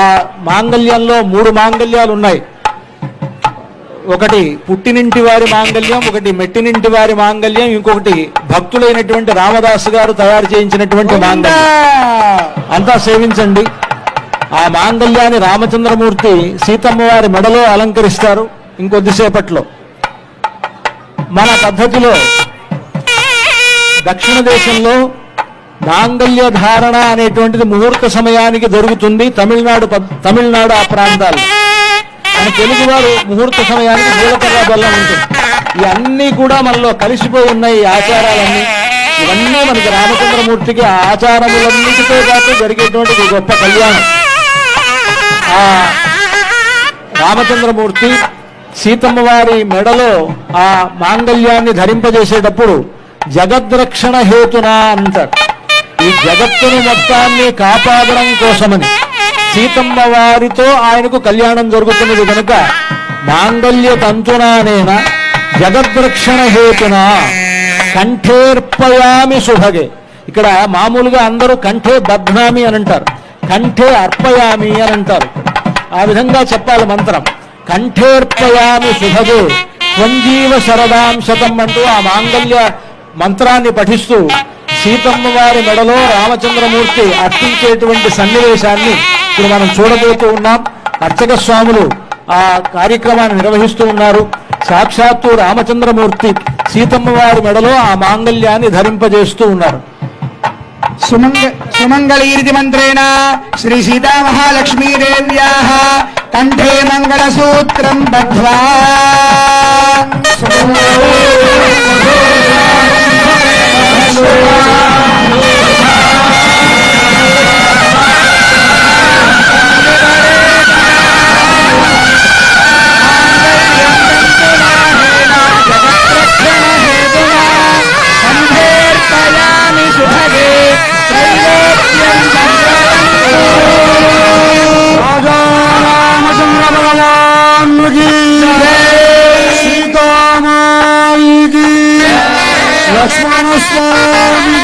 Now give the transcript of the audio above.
ఆ మాంగళ్యంలో 3 మాంగళ్యాలు ఉన్నాయి. ఒకటి పుట్టినింటి వారి మాంగళ్యం, ఒకటి మెట్టినింటి వారి మాంగళ్యం, ఇంకొకటి భక్తులైనటువంటి రామదాసు గారు తయారు చేయించినటువంటి మాంగళ్యం. అంతా సేవించండి. ఆ మాంగళ్యాన్ని రామచంద్రమూర్తి సీతమ్మ వారి మెడలో అలంకరిస్తారు ఇంకొద్దిసేపట్లో. మన పద్ధతిలో దక్షిణ దేశంలో మాంగళ్య ధారణ అనేటువంటిది ముహూర్త సమయానికి జరుగుతుంది. తమిళనాడు ఆ ప్రాంతాలు. మన తెలుగువారు ముహూర్త సమయానికి జీలకర్ర బెల్లం ఉంటుంది. ఇవన్నీ కూడా మనలో కలిసిపోయి ఉన్నాయి. ఈ ఆచారాలన్నీ ఇవన్నీ మనకి రామచంద్రమూర్తికి ఆచారములన్నిటితో పాటు జరిగేటువంటి గొప్ప కళ్యాణం. ఆ రామచంద్రమూర్తి సీతమ్మ వారి మెడలో ఆ మాంగళ్యాన్ని ధరింపజేసేటప్పుడు జగద్రక్షణ హేతున అంటారు. ఈ జగత్తును మొత్తాన్ని కాపాడడం కోసమని సీతమ్మ వారితో ఆయనకు కళ్యాణం జరుగుతున్నది కనుక మాంగళ్య తంతునానేన జగద్రక్షణ హేతున కంఠేర్పయామి శుభగే. ఇక్కడ మామూలుగా అందరూ కంఠే బధ్నామి అని అంటారు, కంఠే అర్పయామి అని అంటారు. ఆ విధంగా చెప్పాలి మంత్రం. కంఠేర్పయామి శుభగే త్వంజీవ శరదాం శతం అంటూ ఆ మాంగళ్య మంత్రాన్ని పఠిస్తూ సీతమ్మ వారి మెడలో రామచంద్రమూర్తి అర్పించేటువంటి సన్నివేశాన్ని ఇప్పుడు మనం చూడబోతూ ఉన్నాం. అర్చక స్వాములు ఆ కార్యక్రమాన్ని నిర్వహిస్తూ ఉన్నారు. సాక్షాత్తు రామచంద్రమూర్తి సీతమ్మ వారి మెడలో ఆ మాంగళ్యాన్ని ధరింపజేస్తూ ఉన్నారు. సుమంగళీరితి మంత్రేణ శ్రీ సీతామహాలక్ష్మీదేవ్యాః కంఠే మంగళసూత్రం బధ్వా లక్ష్మణ స్వామి